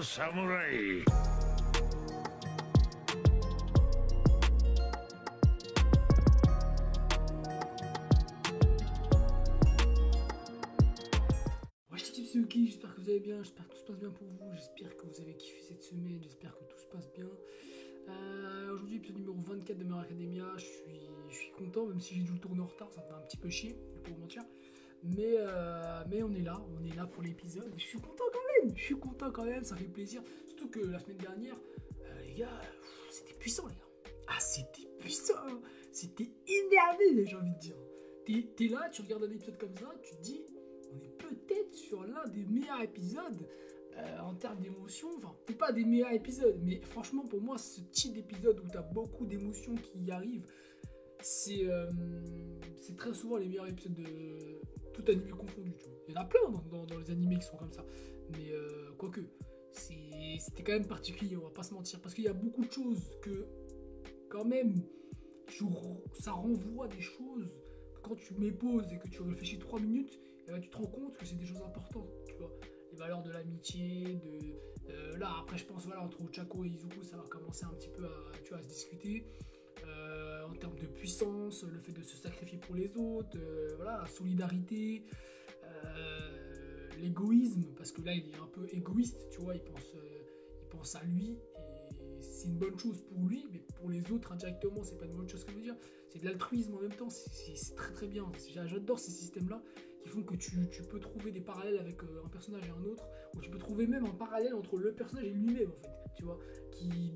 の侍。C'est ok, j'espère que vous allez bien, j'espère que tout se passe bien pour vous, j'espère que vous avez kiffé cette semaine, j'espère que tout se passe bien. Aujourd'hui, épisode numéro 24 de My Hero Academia, je suis content, même si j'ai dû le tourner en retard, ça me fait un petit peu chier, pour vous mentir. Mais on est là pour l'épisode, je suis content quand même, ça fait plaisir. Surtout que la semaine dernière, les gars, c'était puissant les gars. Ah, c'était puissant, c'était énervé, j'ai envie de dire. T'es là, tu regardes un épisode comme ça, tu te dis... On est peut-être sur l'un des meilleurs épisodes en termes d'émotions. Enfin, peut-être pas des meilleurs épisodes, mais franchement, pour moi, ce type d'épisode où tu as beaucoup d'émotions qui y arrivent, c'est très souvent les meilleurs épisodes de tout animé confondu. Tu vois. Il y en a plein dans les animés qui sont comme ça. Mais quoique, c'était quand même particulier, on va pas se mentir. Parce qu'il y a beaucoup de choses que, quand même, ça renvoie des choses que quand tu mets pause et que tu réfléchis 3 minutes, et ben, tu te rends compte que c'est des choses importantes, tu vois, les valeurs de l'amitié, là après je pense voilà entre Ochako et Izuku ça va commencer un petit peu à se discuter en termes de puissance, le fait de se sacrifier pour les autres, voilà la solidarité, l'égoïsme parce que là il est un peu égoïste, tu vois, il pense à lui et c'est une bonne chose pour lui, mais pour les autres indirectement c'est pas une bonne chose que je veux dire, c'est de l'altruisme en même temps, c'est très très bien, j'adore ces systèmes là qui font que tu peux trouver des parallèles avec un personnage et un autre, ou tu peux trouver même un parallèle entre le personnage et lui-même en fait, tu vois,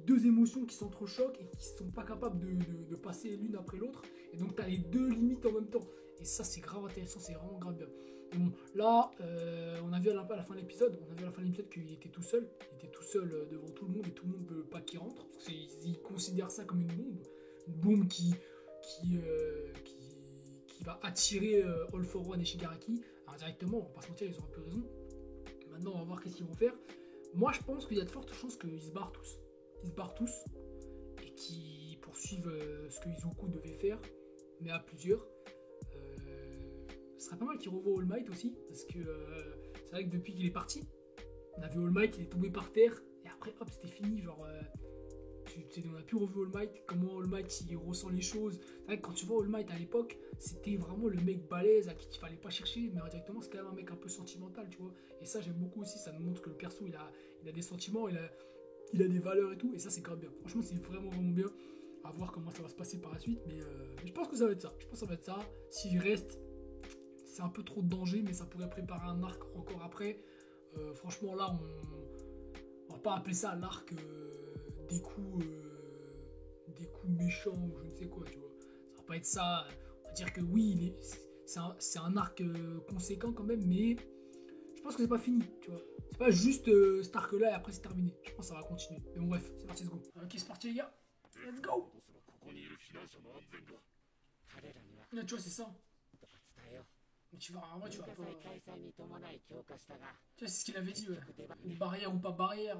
deux émotions qui s'entrechoquent et qui sont pas capables de passer l'une après l'autre, et donc tu as les deux limites en même temps, et ça c'est grave intéressant, c'est vraiment grave bien. Et bon, là, on a vu à la fin de l'épisode, qu'il était tout seul, devant tout le monde, et tout le monde veut pas qu'il rentre, parce qu'ils considèrent ça comme une bombe qui va attirer All for One et Shigaraki. Alors directement, on va pas se mentir, ils ont un peu raison. Maintenant, on va voir qu'est-ce qu'ils vont faire. Moi, je pense qu'il y a de fortes chances qu'ils se barrent tous. Ils se barrent tous et qu'ils poursuivent ce que Izuku devait faire, mais à plusieurs. Ce serait pas mal qu'ils revoient All Might aussi, parce que c'est vrai que depuis qu'il est parti, on a vu All Might, il est tombé par terre, et après, hop, c'était fini, genre... on a pu revoir All Might, comment All Might il ressent les choses. C'est vrai que quand tu vois All Might à l'époque, c'était vraiment le mec balèze à qui il fallait pas chercher, mais indirectement c'est quand même un mec un peu sentimental, tu vois. Et ça j'aime beaucoup aussi, ça nous montre que le perso il a des sentiments, il a des valeurs et tout, et ça c'est grave bien. Franchement c'est vraiment bien. À voir comment ça va se passer par la suite, mais je pense que ça va être ça. S'il reste, c'est un peu trop de danger, mais ça pourrait préparer un arc encore après. Franchement là on va pas appeler ça l'arc des coups méchants ou je ne sais quoi, tu vois. Ça va pas être ça. On va dire que oui, c'est un arc conséquent quand même, mais je pense que c'est pas fini, tu vois. C'est pas juste cet arc-là et après c'est terminé. Je pense que ça va continuer. Mais bon, bref, c'est parti, let's go. Ok, c'est parti, les gars. Let's go. Là, tu vois, c'est ça. Mais tu vas, en vrai, tu vas pas. Tu vois, c'est ce qu'il avait dit, ouais. Barrière ou pas barrière.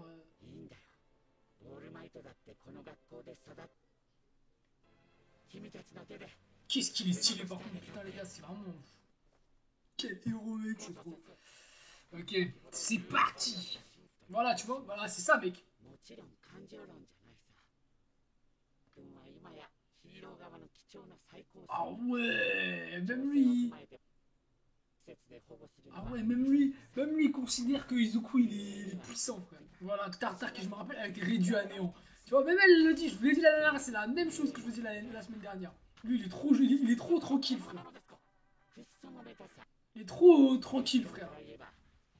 Qu'est-ce qu'il est stylé par contre, putain les gars, c'est vraiment... Quel héros mec, c'est trop... Ok, c'est parti. Voilà, tu vois, voilà, c'est ça mec. Ah ouais, même lui... Ah ouais, même lui considère que Izuku il est puissant, frère. Voilà, Tartar qui je me rappelle avec réduit à néant. Tu vois, même elle le dit, je vous l'ai dit la dernière, c'est la même chose que je vous ai dit la semaine dernière. Lui, il est trop tranquille, frère. Il est trop tranquille, frère.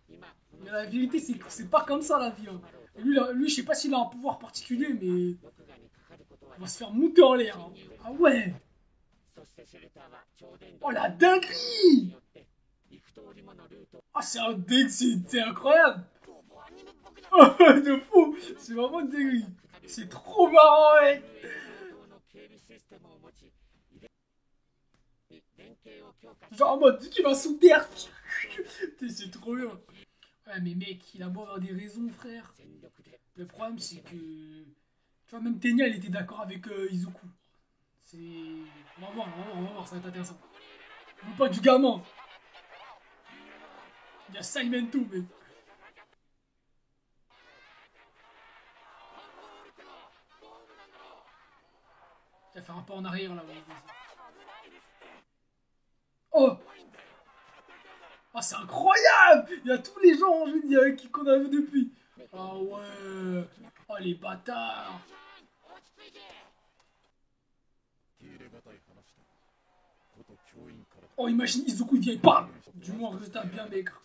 Mais la vérité, c'est pas comme ça la vie. Hein. Et lui, je sais pas s'il a un pouvoir particulier, mais il va se faire monter en l'air. Hein. Ah ouais. Oh la dinguerie. Ah c'est incroyable. Oh, de fou. C'est vraiment une dinguerie. C'est trop marrant, mec. Genre en mode, tu vas sous terre. C'est trop bien. Ouais, mais mec, il a beau avoir des raisons, frère. Le problème, c'est que... Tu vois, même Tenya, il était d'accord avec Izuku. C'est... On va voir, ça va être intéressant. On veut pas du gamin. Il y a Simon tout, mais... faire un pas en arrière là. Ouais. Oh! Ah, c'est incroyable! Il y a tous les gens, je veux dire, qu'on a vu depuis. Ah ouais! Oh, les bâtards! Oh, imagine Izuku, il vient, bam! Du moins, résultat bien maigre.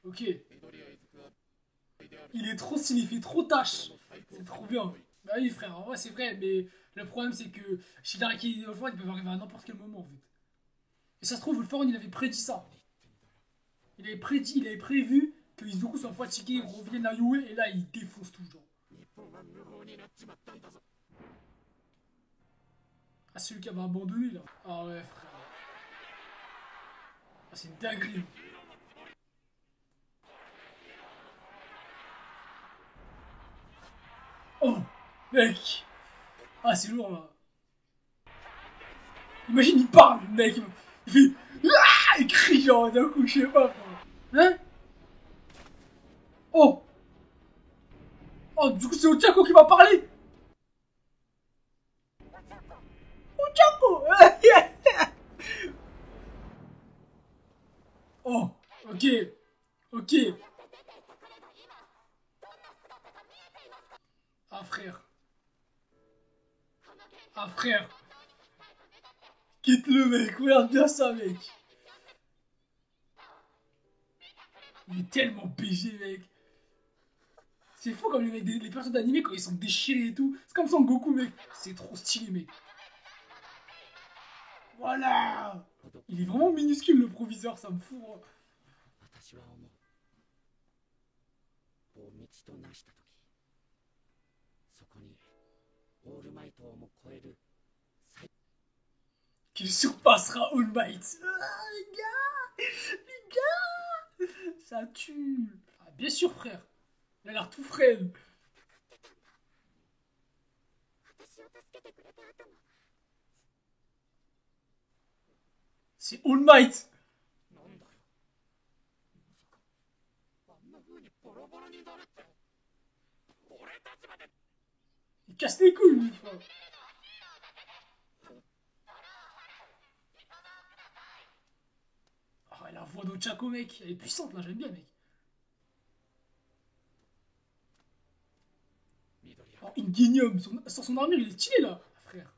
Ok. Il est trop stylé, il fait trop tâche. C'est trop bien. Bah oui, frère, en vrai, c'est vrai, mais le problème, c'est que Shigaraki et Wolfhorn, ils peuvent arriver à n'importe quel moment, en fait. Et ça se trouve, Wolfhorn, il avait prédit ça. Il avait prévu que Izuku soit fatigué, revienne à Yue, et là, il défonce tout, genre. Ah, celui qui avait abandonné, là. Ah ouais, frère. Ah, c'est une dinguerie. Oh, mec. Ah, c'est lourd, là. Imagine, il parle, mec. Il fait... Ah, il crie, genre, d'un coup, je sais pas, frère. Hein? Oh. Oh, du coup, c'est Ochako qui va parler. Ochako. Oh, ok. Ok. Ah, frère. Ah, frère. Quitte-le, mec. Regarde bien ça, mec. Il est tellement BG, mec. C'est fou comme les personnes d'animé quand ils sont déchirés et tout. C'est comme Son Goku, mec. C'est trop stylé, mec. Voilà. Il est vraiment minuscule, le proviseur. Ça me fout. Hein. Qu'il surpassera All Might. Ah, les gars, ça tue. Ah, bien sûr, frère. Il a l'air tout frêle. C'est All Might. Il casse les couilles, lui, frère. Oh, la voix d'Ochako, mec. Elle est puissante, là. J'aime bien, mec. Oh, Ingenium. Sur son armure, il est stylé, là. Frère.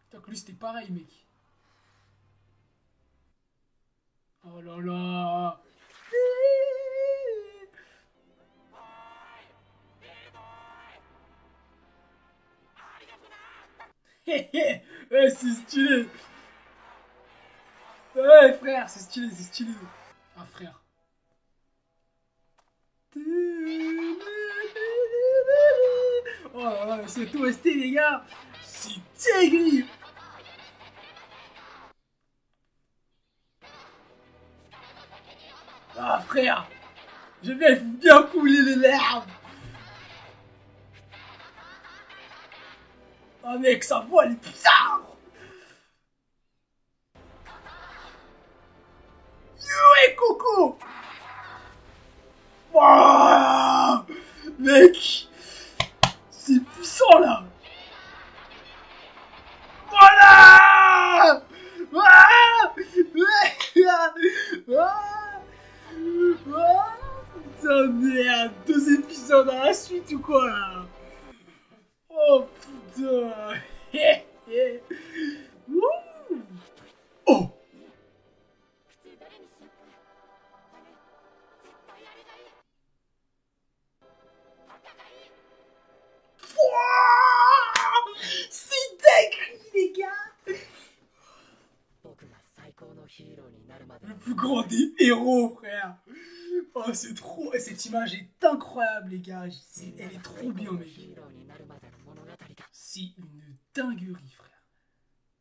Putain, que lui, c'était pareil, mec. Oh là là. Ouais, c'est stylé. Ouais, frère, c'est stylé, c'est stylé. Ah, frère. Oh là là, c'est OST, les gars. C'est dingue. Ah, frère. J'aime bien, il faut bien couler les larmes. Ah, mec, sa voix, elle est bizarre. Ouais, Coco. Oh, mec, c'est puissant, là. Voilà. Ah, ah, ah, putain, merde. 2 épisodes à la suite ou quoi, là? Oh, putain. Oh. C'est dingue, les gars. Le plus grand des héros, frère. Oh, c'est trop... Cette image est incroyable, les gars. Elle est trop bien, mec. C'est une dinguerie, frère.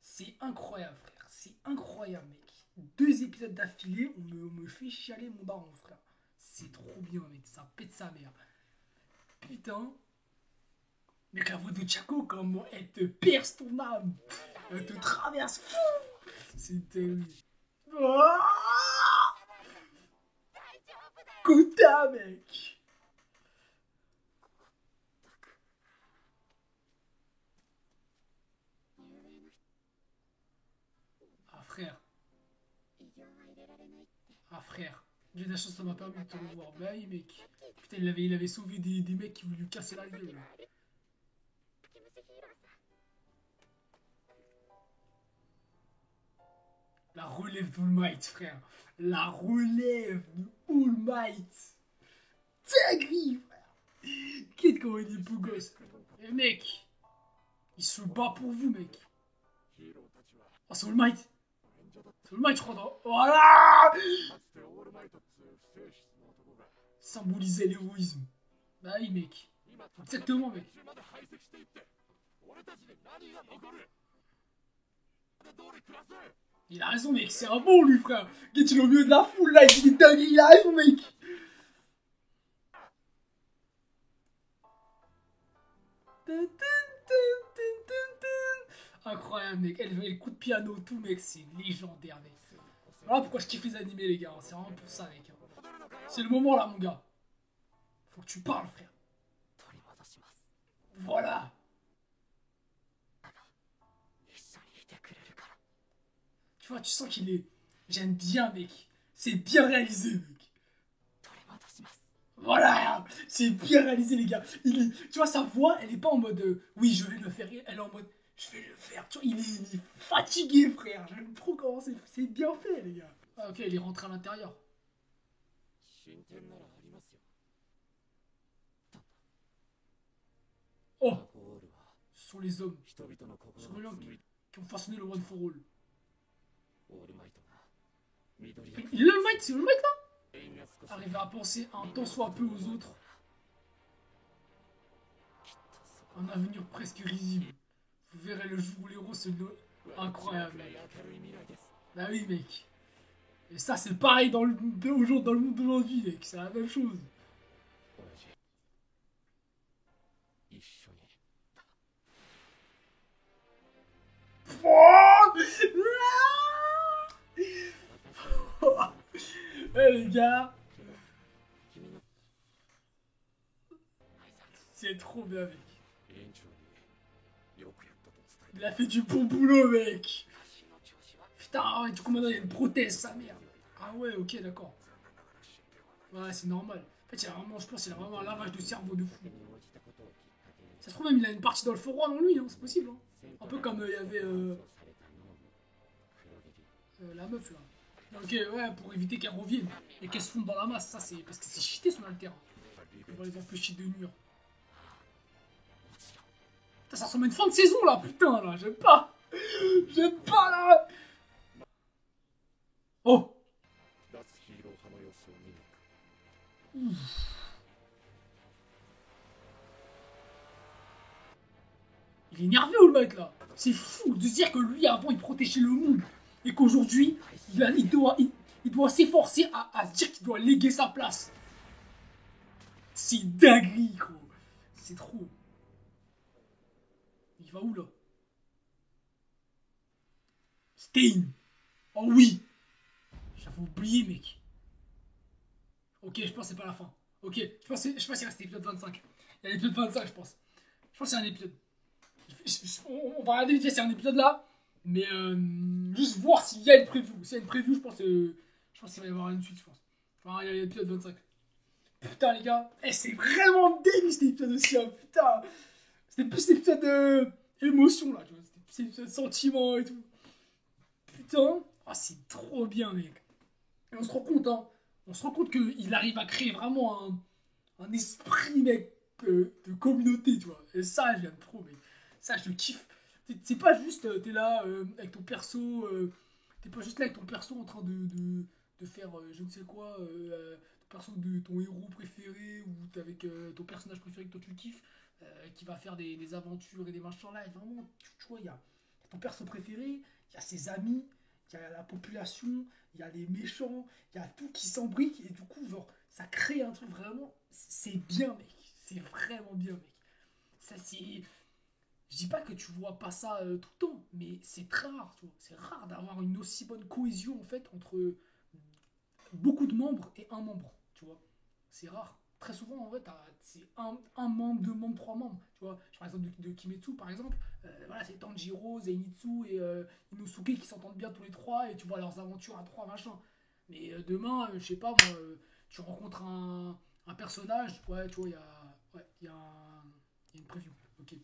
C'est incroyable, frère. C'est incroyable, mec. 2 épisodes d'affilée, on me fait chialer mon baron, frère. C'est trop bien, mec. Ça pète sa mère. Putain. Mec, la voix de Chaco, comment elle te perce ton âme. Elle te traverse. C'est terrible. Oh, Kota, mec. Ah frère, j'ai de la chance, ça m'a permis de te revoir. Bah oui mec. Putain, il avait sauvé des mecs qui voulaient lui casser la gueule. La relève d'All Might, frère. La relève de All Might. Dinguerie, frère. Qu'est-ce comment il est beau gosse. Eh mec, il se bat pour vous, mec. Oh, c'est All Might. C'est All Might, je crois. Voilà. Symboliser l'héroïsme. Bah oui, mec. Exactement, mec. Il a raison, mec. C'est un bon, lui, frère. Il est au milieu de la foule, là. Il dit des dingueries. Il a raison, mec. Incroyable, mec. Elle fait le coup de piano, tout, mec. C'est légendaire, mec. Voilà pourquoi je kiffe les animés, les gars. C'est vraiment pour ça, mec. C'est le moment, là, mon gars. Faut que tu parles, frère. Voilà. Tu vois, tu sens qu'il est... J'aime bien, mec. C'est bien réalisé, mec. Voilà. C'est bien réalisé, les gars. Tu vois, sa voix, elle est pas en mode... oui, je vais le faire. Elle est en mode... Je vais le faire. Tu vois, il est fatigué, frère. J'aime trop comment c'est bien fait, les gars. Ah, ok, il est rentré à l'intérieur. Oh, ce sont les hommes. Ce sont les hommes qui ont façonné le One for All. Il est là, le Might. C'est le Might, là. Arriver à penser un tant soit peu aux autres. Un avenir presque risible. Vous verrez le jour où les héros se noient. Incroyable, mec. Bah oui, mec. Et ça, c'est pareil dans le monde d'aujourd'hui, mec. C'est la même chose. Eh les gars, c'est trop bien, mec. Il a fait du bon boulot, mec. Putain, ouais, du coup maintenant il y a une prothèse, sa mère. Ah ouais, ok, d'accord. Ouais, c'est normal. En fait, il a vraiment, je pense qu'il a vraiment un lavage de cerveau de fou. Ça se trouve même il a une partie dans le foroid dans lui, hein, c'est possible. Hein. Un peu comme il y avait la meuf là. Ok, ouais, pour éviter qu'elle revienne et qu'elle se fonde dans la masse, ça c'est parce que c'est cheaté son alter. On va les empêcher de nuire. Putain, ça ressemble à une fin de saison là, putain là, j'aime pas. J'aime pas là. Oh. Il est énervé All Might là. C'est fou de se dire que lui avant il protégeait le monde et qu'aujourd'hui il doit s'efforcer à se dire qu'il doit léguer sa place. C'est dinguerie gros. C'est trop. Il va où là? Stein. Oh oui. J'avais oublié mec. Ok, je pense que c'est pas la fin. Ok, je pense qu'il reste l'épisode 25. Il y a l'épisode 25 je pense. Je pense que c'est un épisode. On va regarder vite fait, c'est un épisode là. Mais juste voir s'il y a une preview. S'il y a une preview, je pense qu'il va y avoir une suite, je pense. Enfin, il y a l'épisode 25. Putain, les gars. C'est vraiment dingue cet épisode aussi, hein. Putain. C'était plus l'épisode émotion là, tu vois. C'était plus l'épisode sentiment et tout. Putain. Ah, c'est trop bien, mec. Et on se rend compte, hein. On se rend compte qu'il arrive à créer vraiment un esprit, mec, de communauté, tu vois. Et ça, j'aime trop, mec. Ça, je kiffe. C'est pas juste, t'es là avec ton perso, t'es pas juste là avec ton perso en train de faire je ne sais quoi, ton perso de ton héros préféré ou t'es avec ton personnage préféré que toi tu kiffes, qui va faire des aventures et des machins là. Et vraiment, tu vois, il y a ton perso préféré, il y a ses amis, il y a la population, il y a les méchants, il y a tout qui s'embrique et du coup, genre, ça crée un truc vraiment. C'est bien, mec. C'est vraiment bien, mec. Ça, c'est. Je dis pas que tu vois pas ça tout le temps, mais c'est très rare, tu vois. C'est rare d'avoir une aussi bonne cohésion en fait entre beaucoup de membres et un membre, tu vois. C'est rare. Très souvent en vrai, c'est un membre, deux membres, trois membres, tu vois. Par exemple de Kimetsu par exemple, voilà, c'est Tanjiro, Zenitsu et Inosuke qui s'entendent bien tous les trois et tu vois leurs aventures à trois machin. Mais demain, je sais pas, moi, tu rencontres un personnage, ouais, tu vois, il y a une preview. Ok.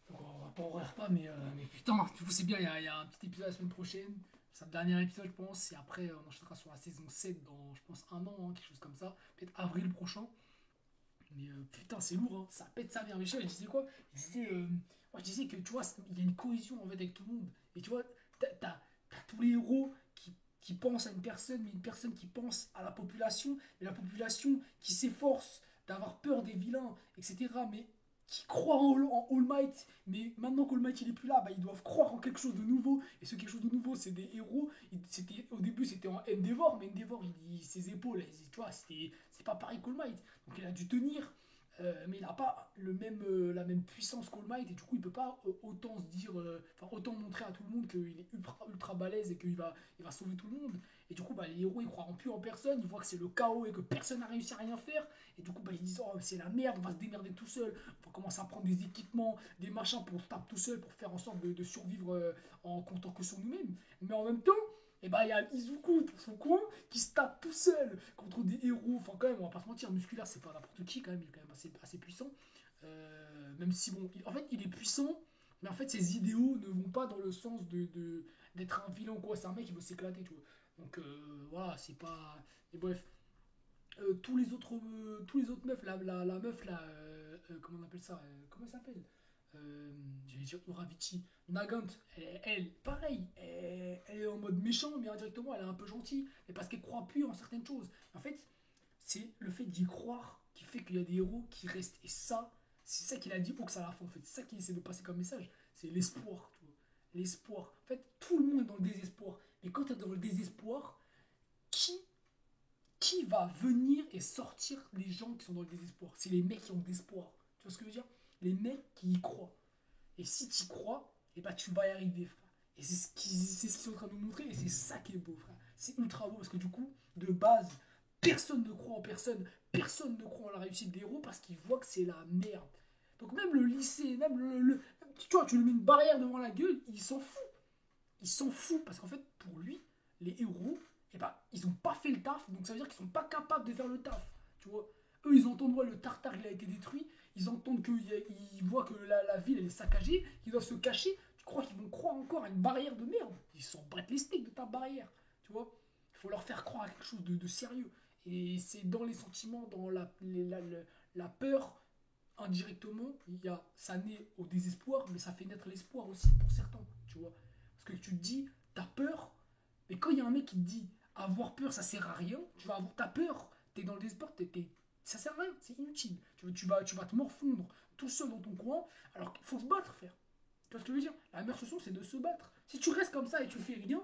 Donc on va pas ouvrir pas, mais putain, du coup, c'est bien, il y a un petit épisode la semaine prochaine. C'est le dernier épisode, je pense, et après, on enchaînera sur la saison 7 dans, je pense, un an, hein, quelque chose comme ça. Peut-être avril prochain. Mais putain, c'est lourd, hein. Ça pète sa mère. Michel, il disait quoi? Moi, je disais que tu vois, il y a une cohésion en fait avec tout le monde. Et tu vois, t'as tous les héros qui pensent à une personne, mais une personne qui pense à la population, et la population qui s'efforce d'avoir peur des vilains, etc. Mais qui croient en All Might, mais maintenant qu'All Might il est plus là, bah, ils doivent croire en quelque chose de nouveau. Et ce quelque chose de nouveau, c'est des héros. Au début, c'était en Endeavor, mais Endeavor, ses épaules, tu vois, c'est pas pareil qu'All Might. Donc il a dû tenir, mais il n'a pas la même puissance qu'All Might, et du coup il peut pas autant se dire, autant montrer à tout le monde qu'il est ultra balèze et il va sauver tout le monde. Et du coup bah, les héros ils croient plus en personne, ils voient que c'est le chaos et que personne n'a réussi à rien faire. Et du coup bah, ils disent oh c'est la merde, on va se démerder tout seul, on va commencer à prendre des équipements, des machins pour se taper tout seul, pour faire en sorte de survivre en comptant que sur nous-mêmes. Mais en même temps, et bah il y a Izuku dans son coin qui se tape tout seul contre des héros. Enfin, quand même, on va pas se mentir, musculaire, c'est pas n'importe qui, quand même, il est quand même assez puissant. Même si, bon, en fait, il est puissant, mais en fait, ses idéaux ne vont pas dans le sens d'être un vilain ou quoi. C'est un mec qui veut s'éclater, tu vois. Donc, voilà, c'est pas. Et bref, tous les autres meufs, la meuf, là, comment on appelle ça comment elle s'appelle J'allais dire Uravichi. Nagant, pareil, elle est en mode méchant, mais indirectement, elle est un peu gentille. Mais parce qu'elle croit plus en certaines choses. En fait, c'est le fait d'y croire qui fait qu'il y a des héros qui restent. Et ça, c'est ça qu'il a dit Ox à la fin, en fait. C'est ça qu'il essaie de passer comme message. C'est l'espoir, tu vois. L'espoir. En fait, tout le monde est dans le désespoir. Et quand tu es dans le désespoir, qui va venir et sortir les gens qui sont dans le désespoir? C'est les mecs qui ont de l'espoir. Tu vois ce que je veux dire? Les mecs qui y croient. Et si tu y crois, et bah tu vas y arriver, frère. Et c'est ce qu'ils sont en train de nous montrer, et c'est ça qui est beau, frère. C'est ultra beau, parce que du coup, de base, personne ne croit en personne, personne ne croit en la réussite des héros, parce qu'ils voient que c'est la merde. Donc même le lycée, même tu vois, tu lui mets une barrière devant la gueule, il s'en fout. Il s'en fout, parce qu'en fait, pour lui, les héros, eh ben, ils ont pas fait le taf, donc ça veut dire qu'ils sont pas capables de faire le taf. Tu vois, eux, ils entendent, ouais, le Tartare, il a été détruit, ils entendent qu'ils voient que la ville, elle est saccagée, qu'ils doivent se cacher. Tu crois qu'ils vont croire encore à une barrière de merde? Ils s'en battent les steaks de ta barrière, tu vois. Il faut leur faire croire à quelque chose de sérieux. Et c'est dans les sentiments, dans la peur, indirectement, ça naît au désespoir, mais ça fait naître l'espoir aussi pour certains, tu vois. Parce que tu te dis, t'as peur, mais quand il y a un mec qui te dit, avoir peur, ça sert à rien, t'as peur, t'es dans le désespoir, ça sert à rien, c'est inutile. Tu vas te morfondre tout seul dans ton coin, alors qu'il faut se battre, frère. Tu vois ce que je veux dire? La meilleure solution, c'est de se battre. Si tu restes comme ça et tu fais rien,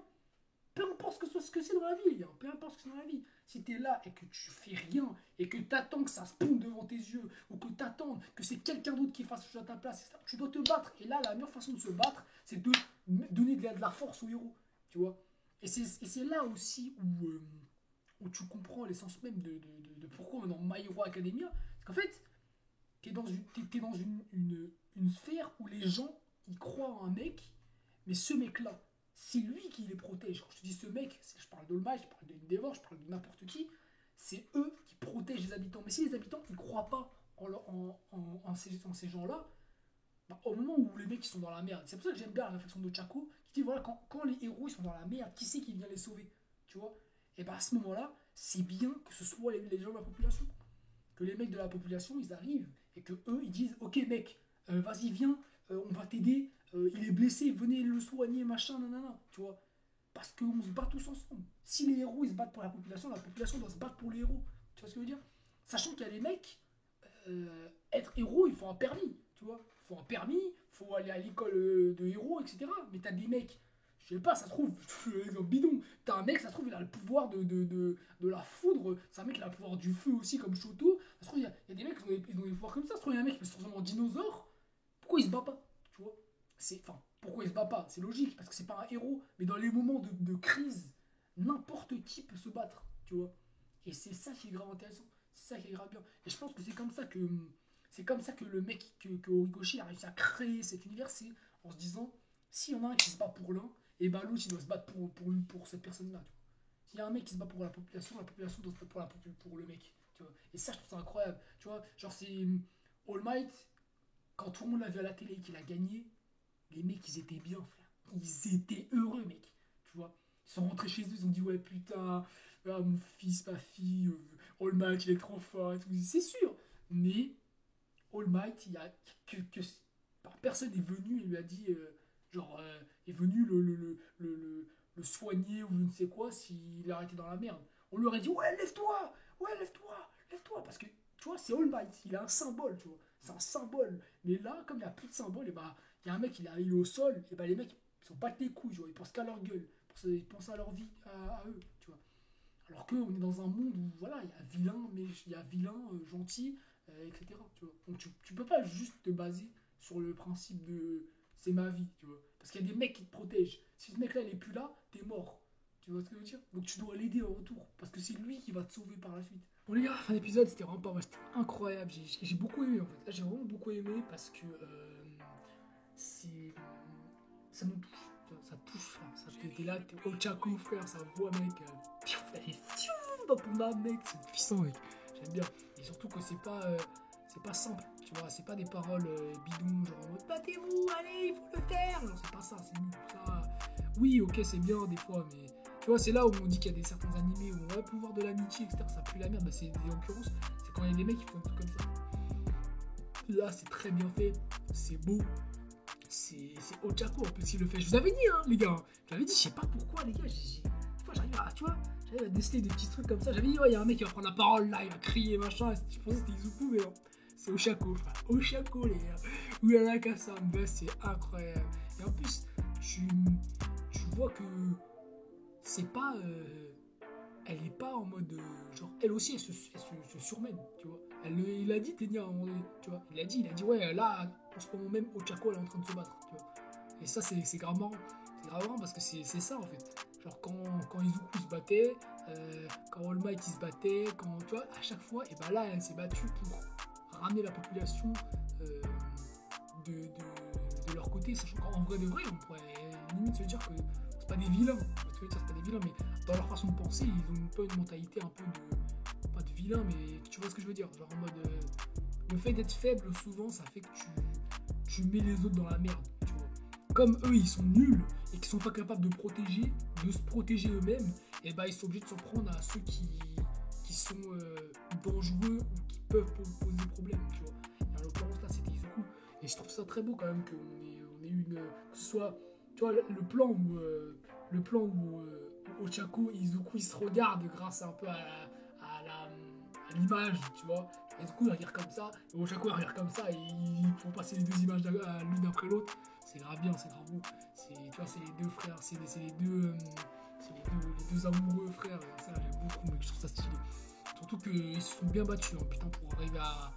peu importe ce que c'est dans la vie, les gars, peu importe ce que c'est dans la vie. Si t'es là et que tu fais rien et que t'attends que ça spawn devant tes yeux ou que t'attends que c'est quelqu'un d'autre qui fasse chose à ta place, tu dois te battre. Et là, la meilleure façon de se battre, c'est de donner de la force aux héros, tu vois. Et c'est là aussi où tu comprends l'essence même de pourquoi on est dans My Hero Academia. Parce qu'en fait, t'es dans une sphère où les gens ils croient en un mec, mais ce mec-là, c'est lui qui les protège. Quand je te dis ce mec, je parle d'All Might, je parle d'Endeavor, je parle de n'importe qui, c'est eux qui protègent les habitants. Mais si les habitants ils croient pas en ces gens-là, bah, au moment où les mecs ils sont dans la merde, c'est pour ça que j'aime bien la réflexion de Chaco, qui dit voilà, quand les héros ils sont dans la merde, qui c'est qui vient les sauver? Tu vois? Et bah à ce moment-là, c'est bien que ce soit les gens de la population. Que les mecs de la population ils arrivent et que eux ils disent ok mec, vas-y viens, on va t'aider, il est blessé, venez le soigner, machin, nanana, tu vois. Parce qu'on se bat tous ensemble. Si les héros ils se battent pour la population doit se battre pour les héros. Tu vois ce que je veux dire? Sachant qu'il y a des mecs, être héros, il faut un permis, tu vois. Il faut un permis, il faut aller à l'école de héros, etc. Mais t'as des mecs, je sais pas, ça se trouve, je fais un exemple bidon, t'as un mec, ça se trouve, il a le pouvoir de la foudre, c'est un mec qui a le pouvoir du feu aussi, comme Shoto. Ça se trouve, il y a des mecs qui ont des pouvoirs comme ça. Ça se trouve, il y a un mec qui peut se transformer en dinosaure. Pourquoi il se bat pas? Tu vois? Enfin, pourquoi il se bat pas? C'est logique, parce que c'est pas un héros. Mais dans les moments de crise, n'importe qui peut se battre, tu vois. Et c'est ça qui est grave intéressant. C'est ça qui est grave bien. Et je pense que c'est comme ça que le mec, que Horikoshi a réussi à créer cet univers, c'est en se disant, s'il y en a un qui se bat pour l'un, et ben l'autre il doit se battre pour cette personne-là. S'il y a un mec qui se bat pour la population doit se battre pour le mec. Tu vois. Et ça, je trouve ça incroyable. Tu vois, genre, c'est All Might, quand tout le monde l'a vu à la télé et qu'il a gagné, les mecs, ils étaient bien, frère. Ils étaient heureux, mec. Tu vois. Ils sont rentrés chez eux, ils ont dit, ouais, putain, ah, mon fils, ma fille, All Might, il est trop fort et tout. C'est sûr. Mais All Might, il y a que personne est venu et lui a dit, est venu le soigner ou je ne sais quoi s'il arrêtait dans la merde. On lui aurait dit, ouais, lève-toi, parce que, tu vois, c'est All Might, il a un symbole, tu vois, c'est un symbole. Mais là, comme il n'y a plus de symbole, et bah, il y a un mec, il est au sol, et bah, les mecs, ils sont pas les couilles, tu vois, ils pensent qu'à leur gueule, ils pensent à leur vie, à eux, tu vois. Alors qu'on est dans un monde où, voilà, il y a vilain, mais il y a vilain, gentil, etc. Tu vois. Donc tu peux pas juste te baser sur le principe de c'est ma vie, tu vois. Parce qu'il y a des mecs qui te protègent. Si ce mec-là, il est plus là, t'es mort. Tu vois ce que je veux dire? Donc tu dois l'aider en retour. Parce que c'est lui qui va te sauver par la suite. Bon les gars, fin d'épisode, c'était vraiment pas mal, c'était incroyable. J'ai beaucoup aimé en fait. Là, j'ai vraiment beaucoup aimé parce que c'est ça me touche. Ça touche, frère. Ça t'es là, t'es au Chaco, frère, ça voit, mec. Dans ton âme, mec, c'est puissant, mec. J'aime bien. Et surtout que c'est pas simple, tu vois. C'est pas des paroles bidons, genre battez-vous, allez, il faut le faire. Non, c'est pas ça, c'est nul. Ça, oui, ok, c'est bien des fois, mais tu vois, c'est là où on dit qu'il y a certains animés où on va pouvoir de l'amitié, etc. Ça pue la merde. Bah, c'est en l'occurrence, c'est quand il y a des mecs qui font un truc comme ça. Là, c'est très bien fait, c'est beau. C'est Ochako en plus il le fait. Je vous avais dit, hein, les gars. Je l'avais dit, je sais pas pourquoi, les gars. Des fois, j'arrive à déceler des petits trucs comme ça. J'avais dit, ouais, il y a un mec qui va prendre la parole là, il va crier, machin. Je pensais que c'était Izuku, mais non. C'est Ochako, frère. Ochako, les gars. Oulala, Kasamba, c'est incroyable. Et en plus, tu vois que c'est pas. Elle est pas en mode. Genre, elle aussi, elle se surmène, tu vois. Il a dit, Tenya, à un moment donné, tu vois. Il a dit, ouais, là, en ce moment même, Ochako, elle est en train de se battre, tu vois. Et ça, c'est grave marrant. C'est grave marrant parce que c'est ça, en fait. Genre, quand Izuku se battait, quand All Might il se battait, quand, tu vois, à chaque fois, et ben là, elle s'est battue pour ramener la population de leur côté, sachant qu'en vrai de vrai, on pourrait limite se dire que c'est pas des vilains, c'est pas des vilains, mais dans leur façon de penser, ils ont pas une mentalité un peu de, pas de vilain, mais tu vois ce que je veux dire, genre en mode, le fait d'être faible, souvent, ça fait que tu mets les autres dans la merde, tu vois. Comme eux, ils sont nuls et qu'ils sont pas capables de se protéger eux-mêmes, et bah ils sont obligés de s'en prendre à ceux qui sont dangereux ou qui peuvent poser des problèmes, tu vois. Et en l'occurrence là, c'était Izuku. Et je trouve ça très beau quand même qu'on ait une, que ce soit, tu vois, le plan où Ochako et Izuku ils se regardent grâce un peu à l'image, tu vois. Izuku il regarde comme ça, et Ochako il regarde comme ça, et ils font passer les deux images l'une après l'autre. C'est grave bien, c'est grave beau. Tu vois, c'est les deux frères, c'est les deux amoureux frères. Ça j'aime beaucoup, mec, je trouve ça stylé. Surtout qu'ils se sont bien battus, hein, putain, pour arriver à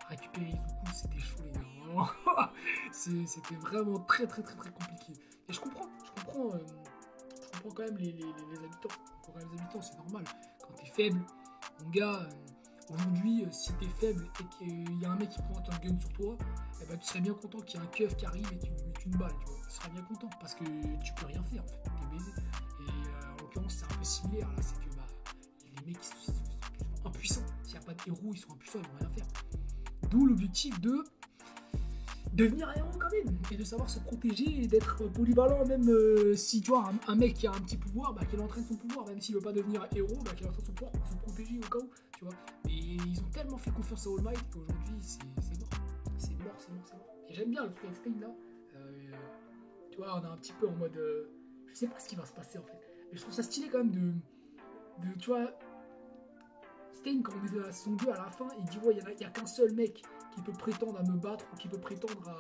récupérer Izuku, c'était chaud les gars. C'était vraiment très très très très compliqué. Et je comprends quand même les habitants. Les habitants, c'est normal. Quand t'es faible, mon gars, aujourd'hui, si t'es faible et qu'il y a un mec qui prend un gun sur toi, eh ben, tu serais bien content qu'il y ait un keuf qui arrive et tu lui mettes une balle. Tu serais bien content parce que tu peux rien faire en fait. T'es baisé. Et en l'occurrence, c'est un peu similaire là. C'est que les mecs ils sont impuissants. S'il n'y a pas de héros, ils sont impuissants, ils vont rien faire. D'où l'objectif de devenir un héros quand même, et de savoir se protéger et d'être polyvalent, même si tu vois un mec qui a un petit pouvoir, bah, qu'il entraîne son pouvoir, même s'il veut pas devenir un héros, bah, qu'il entraîne son pouvoir pour se protéger au cas où, tu vois. Mais ils ont tellement fait confiance à All Might qu'aujourd'hui c'est mort. C'est mort. Et j'aime bien le truc avec Stein là. Tu vois, on est un petit peu en mode. Je sais pas ce qui va se passer en fait. Mais je trouve ça stylé quand même de tu vois. Stein, quand on est dans la saison 2 à la fin, il dit ouais, il n'y a qu'un seul mec qui peut prétendre à me battre ou qui peut prétendre à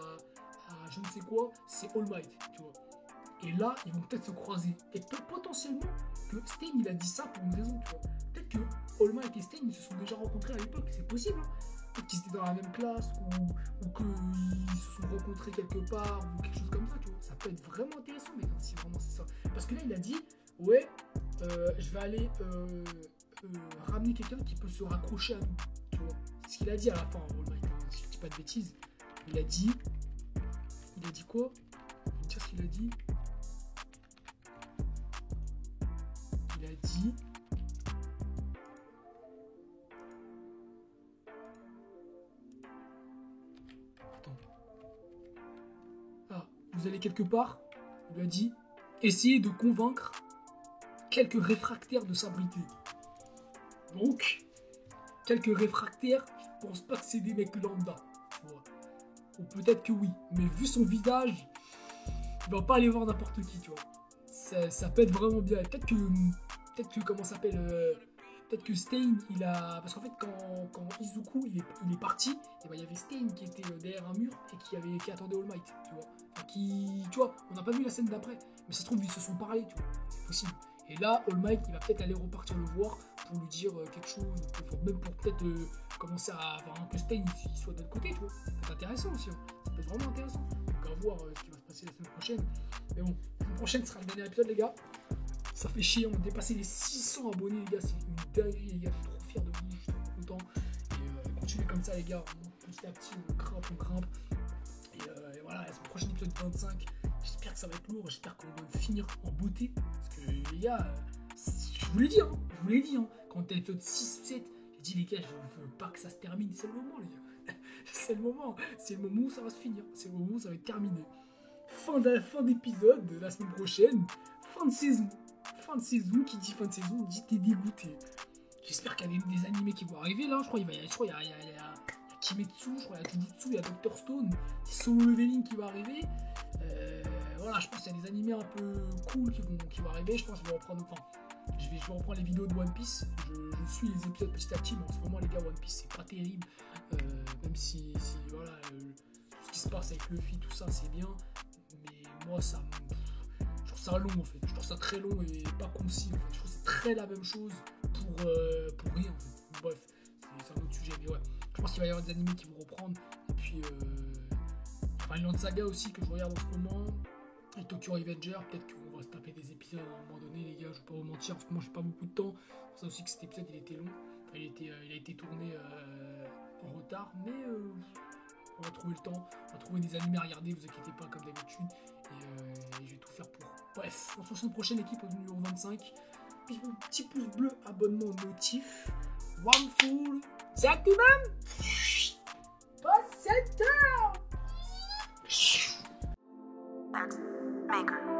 je ne sais quoi, c'est All Might, tu vois. Et là, ils vont peut-être se croiser. Et potentiellement que Stein, il a dit ça pour une raison, tu vois. Peut-être que All Might et Stein, ils se sont déjà rencontrés à l'époque, c'est possible. Hein. Peut-être qu'ils étaient dans la même classe ou qu'ils se sont rencontrés quelque part ou quelque chose comme ça, tu vois. Ça peut être vraiment intéressant, mais si vraiment c'est ça. Parce que là, il a dit ouais, je vais aller ramener quelqu'un qui peut se raccrocher à nous, tu vois. C'est ce qu'il a dit à la fin, All Might, hein, si je dis pas de bêtises. Il a dit quoi? Je vais dire ce qu'il a dit. Il a dit vous allez quelque part, il lui a dit, essayez de convaincre quelques réfractaires de s'abriter. Donc, quelques réfractaires, je pense pas que c'est des mecs lambda. Tu vois. Ou peut-être que oui, mais vu son visage, il va pas aller voir n'importe qui, tu vois. Ça peut être vraiment bien. Peut-être que comment ça s'appelle peut-être que Stein, il a... Parce qu'en fait, quand Izuku, il est parti, et ben, il y avait Stein qui était derrière un mur et qui attendait All Might, tu vois. Tu vois, on n'a pas vu la scène d'après, mais ça se trouve, ils se sont parlé, tu vois. C'est possible. Et là, All Might, il va peut-être aller repartir le voir pour lui dire quelque chose, même pour peut-être commencer à avoir un peu Stein, il soit de l'autre côté, tu vois. Ça peut être intéressant aussi, hein. Ça peut être vraiment intéressant. Donc à voir ce qui va se passer la semaine prochaine. Mais bon, la semaine prochaine sera le dernier épisode, les gars. Ça fait chier, on a dépassé les 600 abonnés, les gars. C'est une dinguerie, les gars. Je suis trop fier de vous, je suis trop content. Et continuez comme ça, les gars. Petit à petit, on grimpe. Et voilà, la semaine prochaine, épisode 25. J'espère que ça va être lourd. J'espère qu'on va finir en beauté. Parce que, les gars, je vous l'ai dit, hein. Quand on était à l'épisode 6-7, j'ai dit, les gars, je veux pas que ça se termine. C'est le moment, les gars. C'est le moment où ça va se finir. C'est le moment où ça va être terminé. Fin d'épisode de la semaine prochaine. Fin de saison. Qui dit fin de saison dit t'es dégoûté. J'espère qu'il y a des animés qui vont arriver là. Je crois qu'il y a Kimetsu, je crois qu'il y a Jujutsu, il y a Dr Stone, Solo Leveling qui va arriver. Voilà, je pense qu'il y a des animés un peu cool qui vont arriver. Je pense que je vais reprendre. Je vais reprendre les vidéos de One Piece. Je suis les épisodes petit à petit, mais en ce moment les gars, One Piece c'est pas terrible. Même si voilà, tout ce qui se passe avec Luffy, tout ça c'est bien. Mais moi ça je trouve ça long en fait, je trouve ça très long et pas concis en fait, je trouve que c'est très la même chose pour rien en fait. Bref, c'est un autre sujet, mais ouais, je pense qu'il va y avoir des animés qui vont reprendre, et puis Vinland Saga aussi que je regarde en ce moment, et Tokyo Revenger, peut-être qu'on va se taper des épisodes à un moment donné les gars, je vais pas vous mentir, en ce moment j'ai pas beaucoup de temps, c'est pour ça aussi que cet épisode il était long, il a été tourné en retard, mais on va trouver le temps, on va trouver des animés à regarder, vous inquiétez pas comme d'habitude, et je vais tout faire pour. Bref, on se retrouve la prochaine équipe au numéro 25. Petit pouce bleu, abonnement, notif. OneFool, Zakuman, Boss Center. Maker.